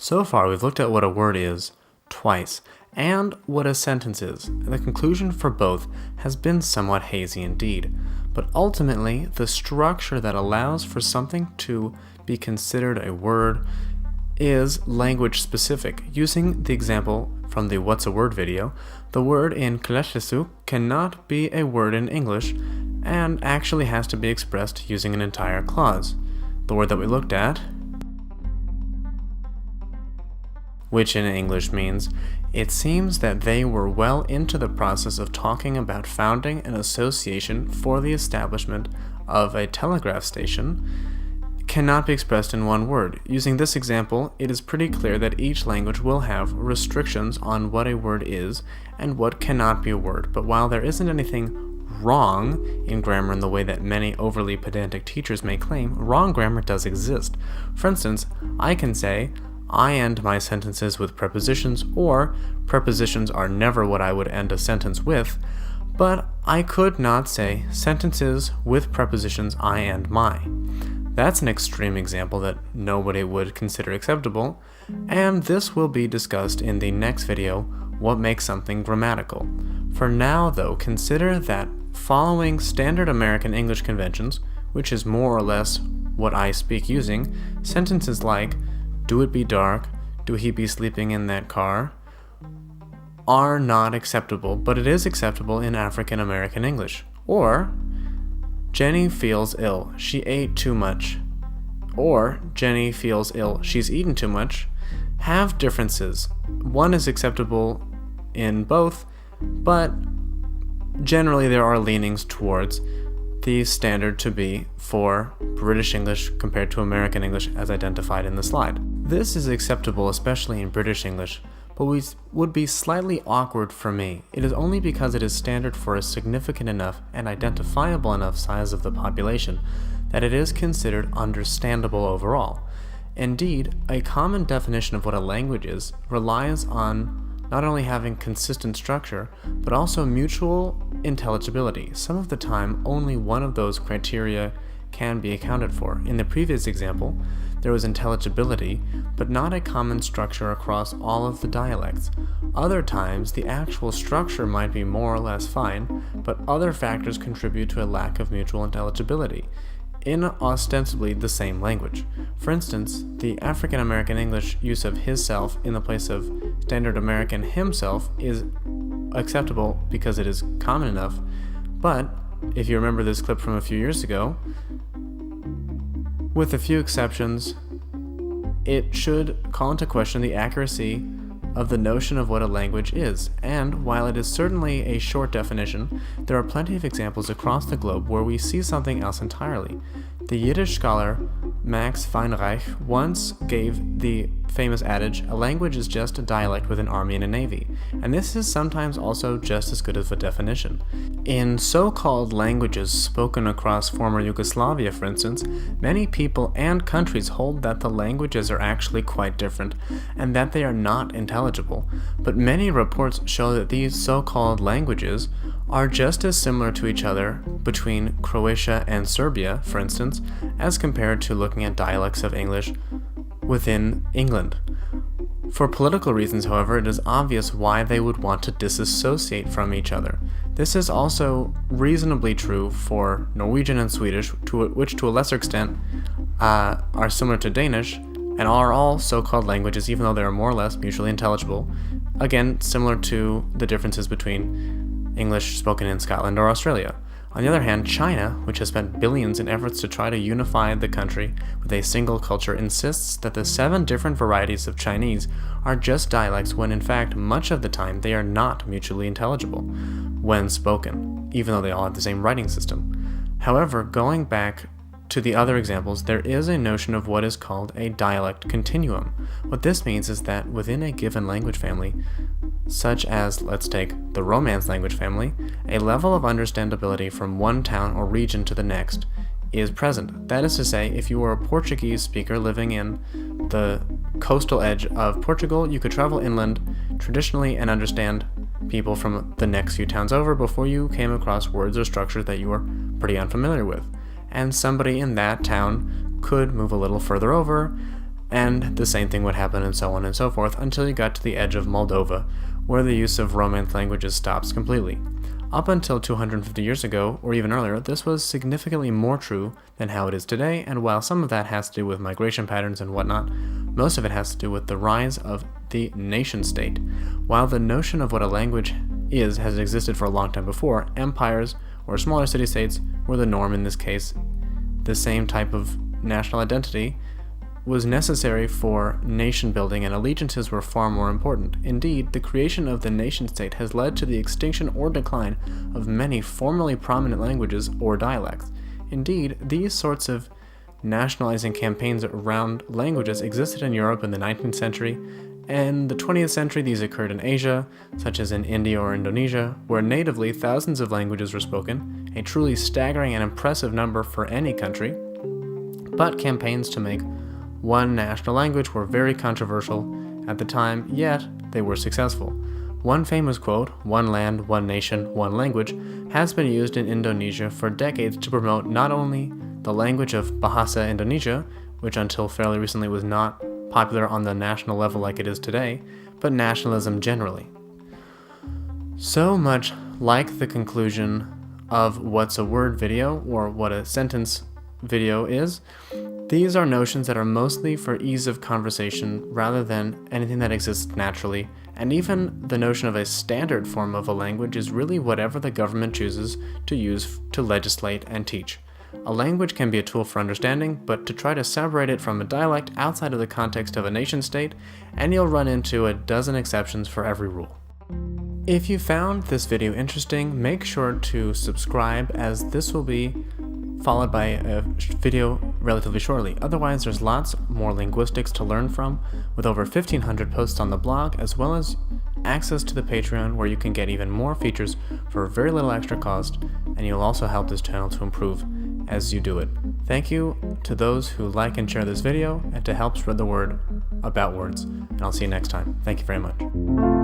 So far, we've looked at what a word is twice, and what a sentence is. The conclusion for both has been somewhat hazy indeed, but ultimately, the structure that allows for something to be considered a word is language specific. Using the example from the What's a Word video, the word in kletresu cannot be a word in English and actually has to be expressed using an entire clause. The word that we looked at, which in English means, it seems that they were well into the process of talking about founding an association for the establishment of a telegraph station, cannot be expressed in one word. Using this example, it is pretty clear that each language will have restrictions on what a word is and what cannot be a word. But while there isn't anything wrong in grammar in the way that many overly pedantic teachers may claim, wrong grammar does exist. For instance, I can say, I end my sentences with prepositions, or prepositions are never what I would end a sentence with, but I could not say sentences with prepositions I and my. That's an extreme example that nobody would consider acceptable, and this will be discussed in the next video, what makes something grammatical. For now though, consider that following standard American English conventions, which is more or less what I speak using, sentences like, do it be dark, do he be sleeping in that car, are not acceptable, but it is acceptable in African American English. Or, Jenny feels ill, she ate too much. Or, Jenny feels ill, she's eaten too much. Have differences. One is acceptable in both, but generally there are leanings towards the standard to be for British English compared to American English as identified in the slide. This is acceptable especially in British English, but would be slightly awkward for me. It is only because it is standard for a significant enough and identifiable enough size of the population that it is considered understandable overall. Indeed, a common definition of what a language is relies on not only having consistent structure, but also mutual intelligibility. Some of the time, only one of those criteria can be accounted for. In the previous example, there was intelligibility, but not a common structure across all of the dialects. Other times, the actual structure might be more or less fine, but other factors contribute to a lack of mutual intelligibility in ostensibly the same language. For instance, the African American English use of his-self in the place of standard American himself is acceptable because it is common enough, but if you remember this clip from a few years ago, with a few exceptions, it should call into question the accuracy of the notion of what a language is, and while it is certainly a short definition, there are plenty of examples across the globe where we see something else entirely. The Yiddish scholar Max Weinreich once gave the famous adage, a language is just a dialect with an army and a navy, and this is sometimes also just as good of a definition. In so-called languages spoken across former Yugoslavia, for instance, many people and countries hold that the languages are actually quite different, and that they are not intelligible, but many reports show that these so-called languages are just as similar to each other between Croatia and Serbia, for instance, as compared to looking at dialects of English within England. For political reasons, however, it is obvious why they would want to disassociate from each other. This is also reasonably true for Norwegian and Swedish, which to a lesser extent are similar to Danish, and are all so-called languages, even though they are more or less mutually intelligible. Again, similar to the differences between English spoken in Scotland or Australia. On the other hand, China, which has spent billions in efforts to try to unify the country with a single culture, insists that the 7 different varieties of Chinese are just dialects when in fact much of the time they are not mutually intelligible when spoken, even though they all have the same writing system. However, going back to the other examples, there is a notion of what is called a dialect continuum. What this means is that within a given language family, such as, let's take the Romance language family, a level of understandability from one town or region to the next is present. That is to say, if you were a Portuguese speaker living in the coastal edge of Portugal, you could travel inland traditionally and understand people from the next few towns over before you came across words or structures that you were pretty unfamiliar with. And somebody in that town could move a little further over And the same thing would happen and so on and so forth until you got to the edge of Moldova, where the use of Romance languages stops completely. Up until 250 years ago, or even earlier, this was significantly more true than how it is today, and while some of that has to do with migration patterns and whatnot, most of it has to do with the rise of the nation-state. While the notion of what a language is has existed for a long time before, empires or smaller city-states were the norm in this case. The same type of national identity was necessary for nation building, and allegiances were far more important. Indeed, the creation of the nation-state has led to the extinction or decline of many formerly prominent languages or dialects. Indeed, these sorts of nationalizing campaigns around languages existed in Europe in the 19th century. In the 20th century, these occurred in Asia, such as in India or Indonesia, where natively thousands of languages were spoken, a truly staggering and impressive number for any country. But campaigns to make one national language were very controversial at the time, yet they were successful. One famous quote, "One land, one nation, one language," has been used in Indonesia for decades to promote not only the language of Bahasa Indonesia, which until fairly recently was not popular on the national level like it is today, but nationalism generally. So much like the conclusion of What's a Word video, or What a Sentence video is, these are notions that are mostly for ease of conversation rather than anything that exists naturally, and even the notion of a standard form of a language is really whatever the government chooses to use to legislate and teach. A language can be a tool for understanding, but to try to separate it from a dialect outside of the context of a nation-state, and you'll run into a dozen exceptions for every rule. If you found this video interesting, make sure to subscribe, as this will be followed by a video relatively shortly. Otherwise, there's lots more linguistics to learn from, with over 1,500 posts on the blog, as well as access to the Patreon, where you can get even more features for very little extra cost, and you'll also help this channel to improve as you do it. Thank you to those who like and share this video, and to help spread the word about words, and I'll see you next time. Thank you very much.